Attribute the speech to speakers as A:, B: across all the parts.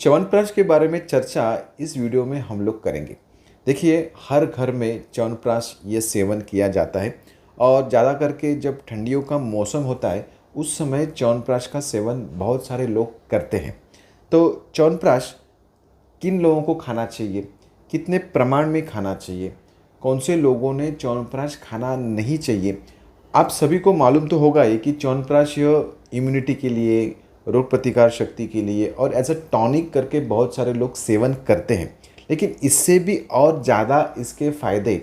A: च्यवनप्राश के बारे में चर्चा इस वीडियो में हम लोग करेंगे। देखिए, हर घर में च्यवनप्राश ये सेवन किया जाता है और ज़्यादा करके जब ठंडियों का मौसम होता है उस समय च्यवनप्राश का सेवन बहुत सारे लोग करते हैं। तो च्यवनप्राश किन लोगों को खाना चाहिए, कितने प्रमाण में खाना चाहिए, कौन से लोगों ने च्यवनप्राश खाना नहीं चाहिए, आप सभी को मालूम तो होगा ही कि च्यवनप्राश यह इम्यूनिटी के लिए, रोग प्रतिकार शक्ति के लिए और एज अ टॉनिक करके बहुत सारे लोग सेवन करते हैं। लेकिन इससे भी और ज़्यादा इसके फ़ायदे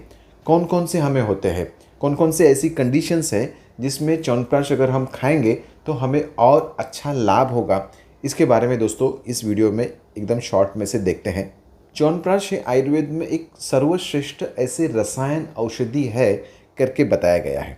A: कौन कौन से हमें होते हैं, कौन कौन से ऐसी कंडीशंस है जिसमें च्यवनप्राश अगर हम खाएंगे तो हमें और अच्छा लाभ होगा, इसके बारे में दोस्तों इस वीडियो में एकदम शॉर्ट में से देखते हैं। च्यवनप्राश आयुर्वेद में एक सर्वश्रेष्ठ ऐसे रसायन औषधि है करके बताया गया है।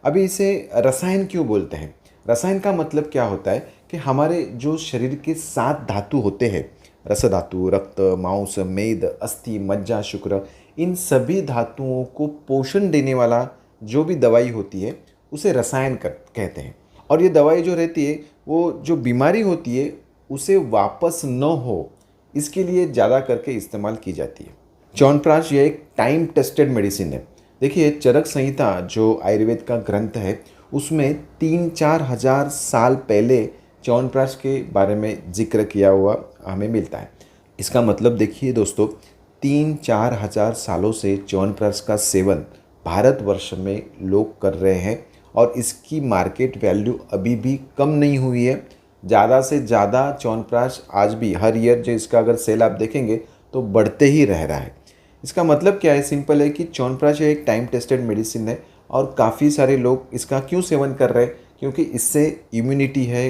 A: अभी इसे रसायन क्यों बोलते हैं? रसायन का मतलब क्या होता है कि हमारे जो शरीर के 7 धातु होते हैं, रस धातु, रक्त, मांस, मेद, अस्थि, मज्जा, शुक्र, इन सभी धातुओं को पोषण देने वाला जो भी दवाई होती है उसे रसायन कहते हैं। और ये दवाई जो रहती है वो जो बीमारी होती है उसे वापस न हो, इसके लिए ज़्यादा करके इस्तेमाल की जाती है। च्यवनप्राश ये एक टाइम टेस्टेड मेडिसिन है। देखिए, चरक संहिता जो आयुर्वेद का ग्रंथ है उसमें 3-4 हज़ार साल पहले च्यवनप्राश के बारे में जिक्र किया हुआ हमें मिलता है। इसका मतलब देखिए दोस्तों, 3-4 हज़ार सालों से च्यवनप्राश का सेवन भारतवर्ष में लोग कर रहे हैं और इसकी मार्केट वैल्यू अभी भी कम नहीं हुई है। ज़्यादा से ज़्यादा च्यवनप्राश आज भी हर ईयर जो इसका अगर सेल आप देखेंगे तो बढ़ते ही रह रहा है। इसका मतलब क्या है? सिंपल है कि च्यवनप्राश एक टाइम टेस्टेड मेडिसिन है और काफ़ी सारे लोग इसका क्यों सेवन कर रहे हैं? क्योंकि इससे इम्यूनिटी है,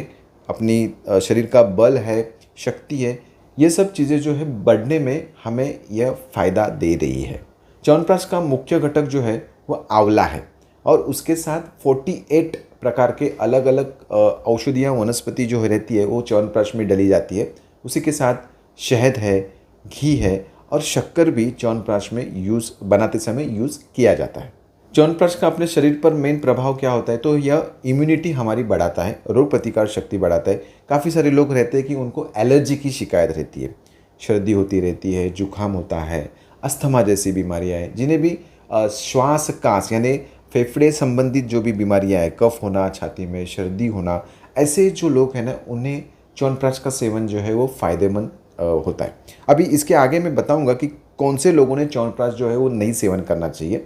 A: अपनी शरीर का बल है, शक्ति है, ये सब चीज़ें जो है बढ़ने में हमें यह फ़ायदा दे रही है। च्यवनप्राश का मुख्य घटक जो है वो आंवला है और उसके साथ 48 प्रकार के अलग अलग औषधियाँ वनस्पति जो रहती है वो च्यवनप्राश में डली जाती है। उसी के साथ शहद है, घी है और शक्कर भी च्यवनप्राश में बनाते समय यूज़ किया जाता है। च्यवनप्राश का अपने शरीर पर मेन प्रभाव क्या होता है? तो यह इम्यूनिटी हमारी बढ़ाता है, रोग प्रतिकार शक्ति बढ़ाता है। काफ़ी सारे लोग रहते हैं कि उनको एलर्जी की शिकायत रहती है, सर्दी होती रहती है, जुकाम होता है, अस्थमा जैसी बीमारियां हैं, जिन्हें भी श्वास कास यानी फेफड़े संबंधित जो भी बीमारियां हैं, कफ होना, छाती में सर्दी होना, ऐसे जो लोग हैं ना उन्हें च्यवनप्राश का सेवन जो है वो फ़ायदेमंद होता है। अभी इसके आगे मैं बताऊंगा कि कौन से लोगों ने च्यवनप्राश जो है वो नहीं सेवन करना चाहिए।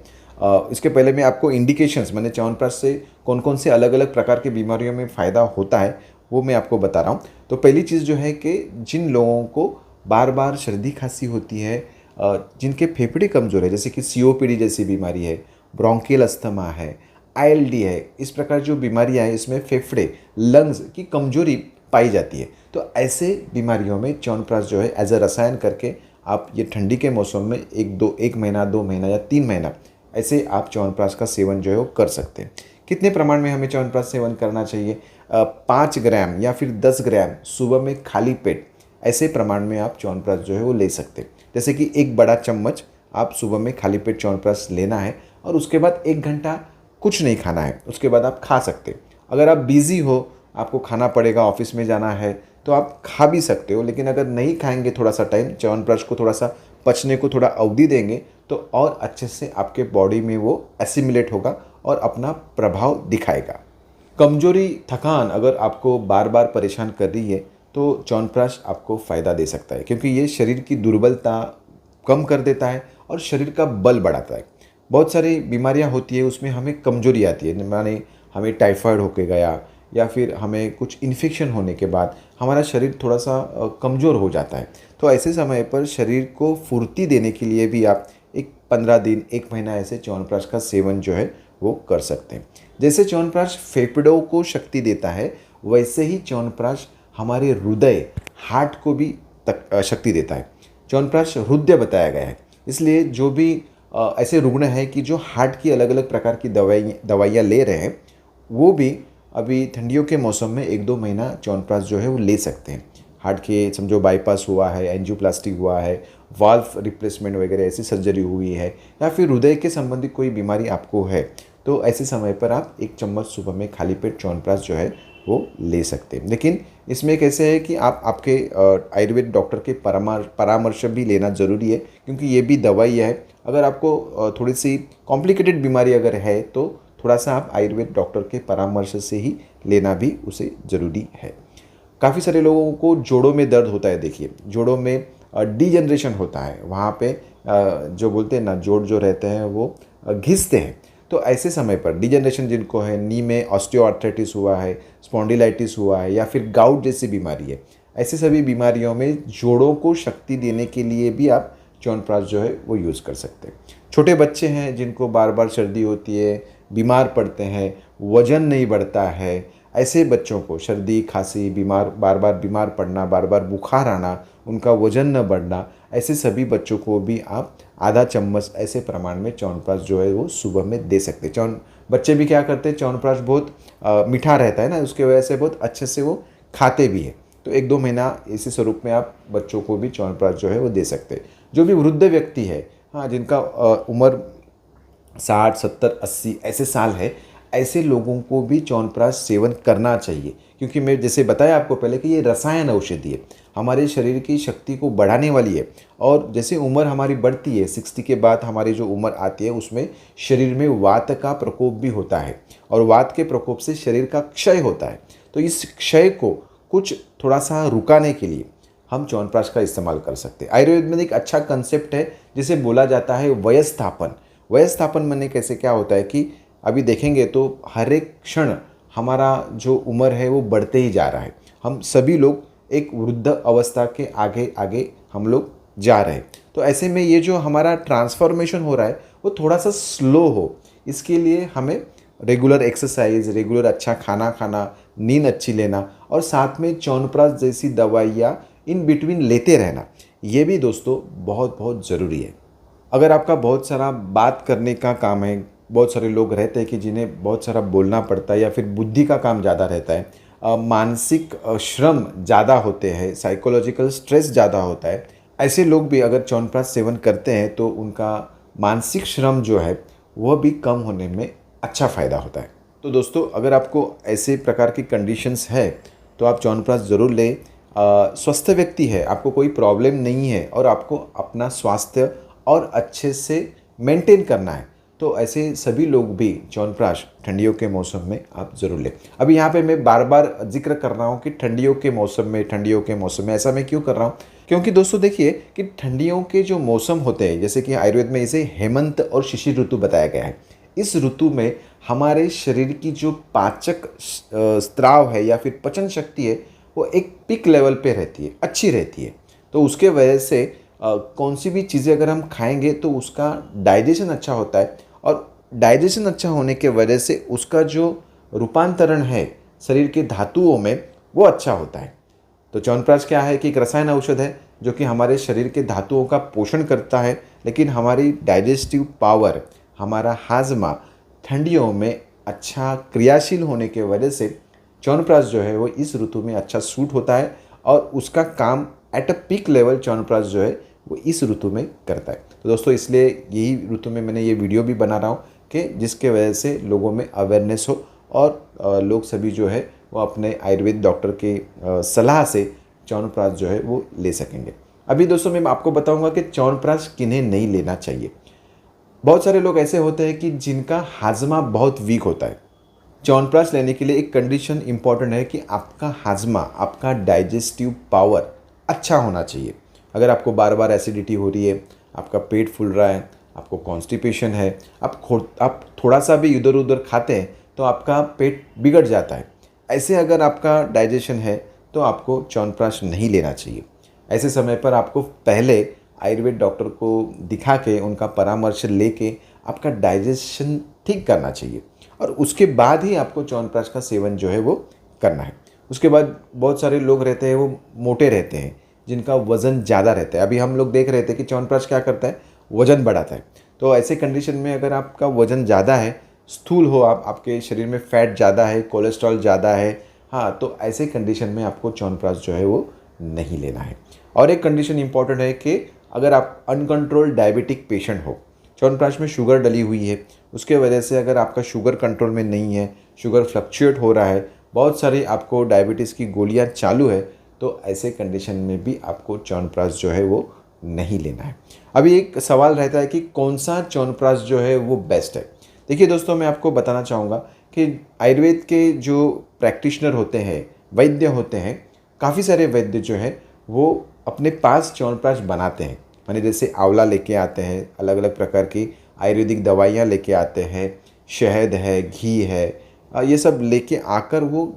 A: इसके पहले मैं आपको इंडिकेशंस, मैंने च्यवनप्राश से कौन कौन से अलग अलग प्रकार की बीमारियों में फ़ायदा होता है वो मैं आपको बता रहा हूँ। तो पहली चीज़ जो है कि जिन लोगों को बार बार सर्दी खांसी होती है, जिनके फेफड़े कमज़ोर है, जैसे कि COPD जैसी बीमारी है, ब्रोंकियल अस्थमा है, ILD है, इस प्रकार जो बीमारियाँ हैं इसमें फेफड़े, लंग्स की कमजोरी पाई जाती है। तो ऐसे बीमारियों में च्यवनप्राश जो है एज अ रसायन करके आप ये ठंडी के मौसम में 1 महीना, 2 महीना या 3 महीना ऐसे आप च्यवनप्राश का सेवन जो है वो कर सकते हैं। कितने प्रमाण में हमें च्यवनप्राश सेवन करना चाहिए? 5 ग्राम या फिर 10 ग्राम सुबह में खाली पेट, ऐसे प्रमाण में आप च्यवनप्राश जो है वो ले सकते हैं। जैसे कि 1 बड़ा चम्मच आप सुबह में खाली पेट च्यवनप्राश लेना है और उसके बाद 1 घंटा कुछ नहीं खाना है, उसके बाद आप खा सकते हैं। अगर आप बिज़ी हो, आपको खाना पड़ेगा, ऑफिस में जाना है, तो आप खा भी सकते हो। लेकिन अगर नहीं खाएंगे थोड़ा सा टाइम, च्यवनप्राश को थोड़ा सा पचने को थोड़ा अवधि देंगे तो और अच्छे से आपके बॉडी में वो एसिमिलेट होगा और अपना प्रभाव दिखाएगा। कमजोरी, थकान अगर आपको बार बार परेशान कर रही है तो च्यवनप्राश आपको फ़ायदा दे सकता है, क्योंकि ये शरीर की दुर्बलता कम कर देता है और शरीर का बल बढ़ाता है। बहुत सारी बीमारियां होती है उसमें हमें कमजोरी आती है, माने हमें टाइफाइड होके गया या फिर हमें कुछ इन्फेक्शन होने के बाद हमारा शरीर थोड़ा सा कमज़ोर हो जाता है। तो ऐसे समय पर शरीर को फुर्ती देने के लिए भी आप 15 दिन, 1 महीना ऐसे च्यवनप्राश का सेवन जो है वो कर सकते हैं। जैसे च्यवनप्राश फेफड़ों को शक्ति देता है, वैसे ही च्यवनप्राश हमारे हृदय, हार्ट को भी शक्ति देता है। च्यवनप्राश हृदय बताया गया है, इसलिए जो भी ऐसे रुग्ण हैं कि जो हार्ट की अलग अलग प्रकार की दवाइयाँ ले रहे हैं वो भी अभी ठंडियों के मौसम में 1-2 महीना च्यवनप्राश जो है वो ले सकते हैं। हार्ट के समझो बाईपास हुआ है, एंजियोप्लास्टी हुआ है, वाल्व रिप्लेसमेंट वगैरह ऐसी सर्जरी हुई है या फिर हृदय के संबंधित कोई बीमारी आपको है, तो ऐसे समय पर आप 1 चम्मच सुबह में खाली पेट च्यवनप्राश जो है वो ले सकते हैं। लेकिन इसमें कैसे है कि आप आपके आयुर्वेद डॉक्टर के परामर्श भी लेना ज़रूरी है, क्योंकि ये भी दवाई है। अगर आपको थोड़ी सी कॉम्प्लिकेटेड बीमारी अगर है तो थोड़ा सा आप आयुर्वेद डॉक्टर के परामर्श से ही लेना भी उसे ज़रूरी है। काफ़ी सारे लोगों को जोड़ों में दर्द होता है। देखिए, जोड़ों में डीजनरेशन होता है, वहाँ पे जो बोलते हैं ना, जोड़ जो रहते हैं वो घिसते हैं। तो ऐसे समय पर डीजनरेशन जिनको है, नी में ऑस्टियोआर्थराइटिस हुआ है, स्पॉन्डिलाइटिस हुआ है, या फिर गाउट जैसी बीमारी है, ऐसे सभी बीमारियों में जोड़ों को शक्ति देने के लिए भी आप च्यवनप्राश जो है वो यूज़ कर सकते हैं। छोटे बच्चे हैं जिनको बार बार सर्दी होती है, बीमार पड़ते हैं, वजन नहीं बढ़ता है, ऐसे बच्चों को सर्दी खांसी, बार बार बीमार पड़ना, बार बार बुखार आना, उनका वजन न बढ़ना, ऐसे सभी बच्चों को भी आप आधा चम्मच ऐसे प्रमाण में च्यवनप्राश जो है वो सुबह में दे सकते हैं। बच्चे भी क्या करते हैं, च्यवनप्राश बहुत मीठा रहता है ना, उसके वजह से बहुत अच्छे से वो खाते भी हैं। तो 1-2 महीना इसी स्वरूप में आप बच्चों को भी च्यवनप्राश जो है वो दे सकते हैं। जो भी वृद्ध व्यक्ति है, हाँ, जिनका उम्र 60, 70, 80 ऐसे साल है, ऐसे लोगों को भी च्यवनप्राश सेवन करना चाहिए, क्योंकि मैं जैसे बताया आपको पहले कि ये रसायन औषधि है, हमारे शरीर की शक्ति को बढ़ाने वाली है। और जैसे उम्र हमारी बढ़ती है, 60 के बाद हमारी जो उम्र आती है उसमें शरीर में वात का प्रकोप भी होता है, और वात के प्रकोप से शरीर का क्षय होता है। तो इस क्षय को कुछ थोड़ा सा रुकाने के लिए हम च्यवनप्राश का इस्तेमाल कर सकते हैं। आयुर्वेद में एक अच्छा कंसेप्ट है जिसे बोला जाता है वयस्थापन। वयस्थापन माने कैसे क्या होता है कि अभी देखेंगे तो हर एक क्षण हमारा जो उम्र है वो बढ़ते ही जा रहा है। हम सभी लोग एक वृद्ध अवस्था के आगे आगे हम लोग जा रहे हैं। तो ऐसे में ये जो हमारा ट्रांसफॉर्मेशन हो रहा है वो थोड़ा सा स्लो हो, इसके लिए हमें रेगुलर एक्सरसाइज, रेगुलर अच्छा खाना खाना, नींद अच्छी लेना, और साथ में च्यवनप्राश जैसी दवाइयाँ इन बिटवीन लेते रहना, ये भी दोस्तों बहुत बहुत ज़रूरी है। अगर आपका बहुत सारा बात करने का काम है, बहुत सारे लोग रहते हैं कि जिन्हें बहुत सारा बोलना पड़ता है, या फिर बुद्धि का काम ज़्यादा रहता है, मानसिक श्रम ज़्यादा होते हैं, साइकोलॉजिकल स्ट्रेस ज़्यादा होता है, ऐसे लोग भी अगर च्यवनप्राश सेवन करते हैं तो उनका मानसिक श्रम जो है वह भी कम होने में अच्छा फ़ायदा होता है। तो दोस्तों, अगर आपको ऐसे प्रकार की कंडीशंस है तो आप च्यवनप्राश ज़रूर लें। स्वस्थ व्यक्ति है, आपको कोई प्रॉब्लम नहीं है और आपको अपना स्वास्थ्य और अच्छे से मेंटेन करना है, तो ऐसे सभी लोग भी च्यवनप्राश ठंडियों के मौसम में आप ज़रूर लें। अभी यहाँ पे मैं बार बार जिक्र कर रहा हूँ कि ठंडियों के मौसम में ऐसा मैं क्यों कर रहा हूँ, क्योंकि दोस्तों देखिए कि ठंडियों के जो मौसम होते हैं, जैसे कि आयुर्वेद में इसे हेमंत और शिशिर ऋतु बताया गया है। इस ऋतु में हमारे शरीर की जो पाचक स्त्राव है या फिर पचन शक्ति है वो एक पीक लेवल पे रहती है, अच्छी रहती है। तो उसके वजह से कौन सी भी चीज़ें अगर हम खाएंगे तो उसका डाइजेशन अच्छा होता है, और डाइजेशन अच्छा होने के वजह से उसका जो रूपांतरण है शरीर के धातुओं में वो अच्छा होता है। तो च्यवनप्राश क्या है कि एक रसायन औषध है जो कि हमारे शरीर के धातुओं का पोषण करता है, लेकिन हमारी डाइजेस्टिव पावर, हमारा हाजमा ठंडियों में अच्छा क्रियाशील होने के वजह से च्यवनप्राश जो है वो इस ऋतु में अच्छा सूट होता है, और उसका काम at a peak level chyawanprash जो है वो इस ऋतु में करता है। तो दोस्तों, इसलिए यही ऋतु में मैंने ये वीडियो भी बना रहा हूँ कि जिसके वजह से लोगों में अवेयरनेस हो, और लोग सभी जो है वो अपने आयुर्वेद डॉक्टर के सलाह से च्यवनप्राश जो है वो ले सकेंगे। अभी दोस्तों मैं आपको बताऊंगा कि च्यवनप्राश किन्हें नहीं लेना चाहिए। बहुत सारे लोग ऐसे होते हैं कि जिनका हाजमा बहुत वीक होता है। च्यवनप्राश लेने के लिए एक कंडीशन इंपॉर्टेंट है कि आपका हाजमा, आपका डाइजेस्टिव पावर अच्छा होना चाहिए। अगर आपको बार बार एसिडिटी हो रही है, आपका पेट फूल रहा है, आपको कॉन्स्टिपेशन है, आप थोड़ा सा भी इधर उधर खाते हैं तो आपका पेट बिगड़ जाता है, ऐसे अगर आपका डाइजेशन है तो आपको च्यवनप्राश नहीं लेना चाहिए। ऐसे समय पर आपको पहले आयुर्वेद डॉक्टर को दिखा के उनका परामर्श लेके आपका डाइजेशन ठीक करना चाहिए, और उसके बाद ही आपको च्यवनप्राश का सेवन जो है वो करना है। उसके बाद बहुत सारे लोग रहते हैं वो मोटे रहते हैं, जिनका वज़न ज़्यादा रहता है। अभी हम लोग देख रहे थे कि च्यवनप्राश क्या करता है, वज़न बढ़ाता है। तो ऐसे कंडीशन में अगर आपका वज़न ज़्यादा है, स्थूल हो आप, आपके शरीर में फैट ज़्यादा है, कोलेस्ट्रॉल ज़्यादा है, हाँ, तो ऐसे कंडीशन में आपको च्यवनप्राश जो है वो नहीं लेना है। और एक कंडीशन इंपॉर्टेंट है कि अगर आप अनकंट्रोल्ड डायबिटिक पेशेंट हो, च्यवनप्राश में शुगर डली हुई है, उसके वजह से अगर आपका शुगर कंट्रोल में नहीं है, शुगर फ्लक्चुएट हो रहा है, बहुत सारी आपको डायबिटीज़ की गोलियां चालू है, तो ऐसे कंडीशन में भी आपको च्यवनप्राश जो है वो नहीं लेना है। अभी एक सवाल रहता है कि कौन सा च्यवनप्राश जो है वो बेस्ट है। देखिए दोस्तों, मैं आपको बताना चाहूँगा कि आयुर्वेद के जो प्रैक्टिशनर होते हैं, वैद्य होते हैं, काफ़ी सारे वैद्य जो हैं वो अपने पास च्यवनप्राश बनाते हैं। माने जैसे आंवला लेके आते हैं, अलग अलग प्रकार की आयुर्वेदिक दवाइयाँ लेके आते हैं, शहद है, घी है, ये सब लेके आकर वो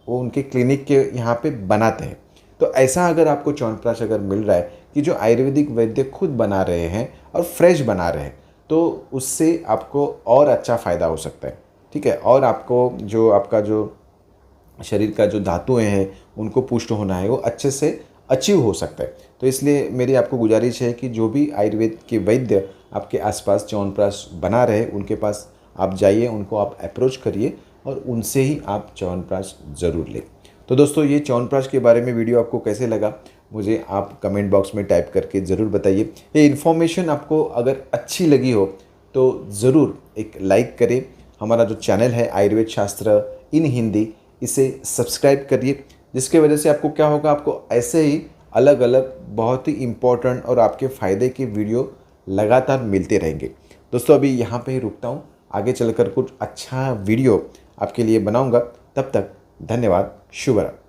A: उनके क्लिनिक के यहाँ पे बनाते हैं। तो ऐसा अगर आपको च्यवनप्राश अगर मिल रहा है कि जो आयुर्वेदिक वैद्य खुद बना रहे हैं और फ्रेश बना रहे हैं, तो उससे आपको और अच्छा फ़ायदा हो सकता है। ठीक है, और आपको जो आपका जो शरीर का जो धातुएं हैं उनको पुष्ट होना है वो अच्छे से अचीव हो सकता है। तो इसलिए मेरी आपको गुजारिश है कि जो भी आयुर्वेद के वैद्य आपके आसपास च्यवनप्राश बना रहे उनके पास आप जाइए, उनको आप अप्रोच करिए और उनसे ही आप च्यवनप्राश ज़रूर लें। तो दोस्तों, ये च्यवनप्राश के बारे में वीडियो आपको कैसे लगा मुझे आप कमेंट बॉक्स में टाइप करके ज़रूर बताइए। ये इन्फॉर्मेशन आपको अगर अच्छी लगी हो तो ज़रूर एक लाइक करें। हमारा जो चैनल है आयुर्वेद शास्त्र इन हिंदी, इसे सब्सक्राइब करिए, जिसके वजह से आपको क्या होगा, आपको ऐसे ही अलग अलग बहुत ही इम्पोर्टेंट और आपके फ़ायदे के वीडियो लगातार मिलते रहेंगे। दोस्तों, अभी यहाँ पे ही रुकता हूँ, आगे चलकर कुछ अच्छा वीडियो आपके लिए बनाऊँगा। तब तक धन्यवाद, शुभ रात्रि।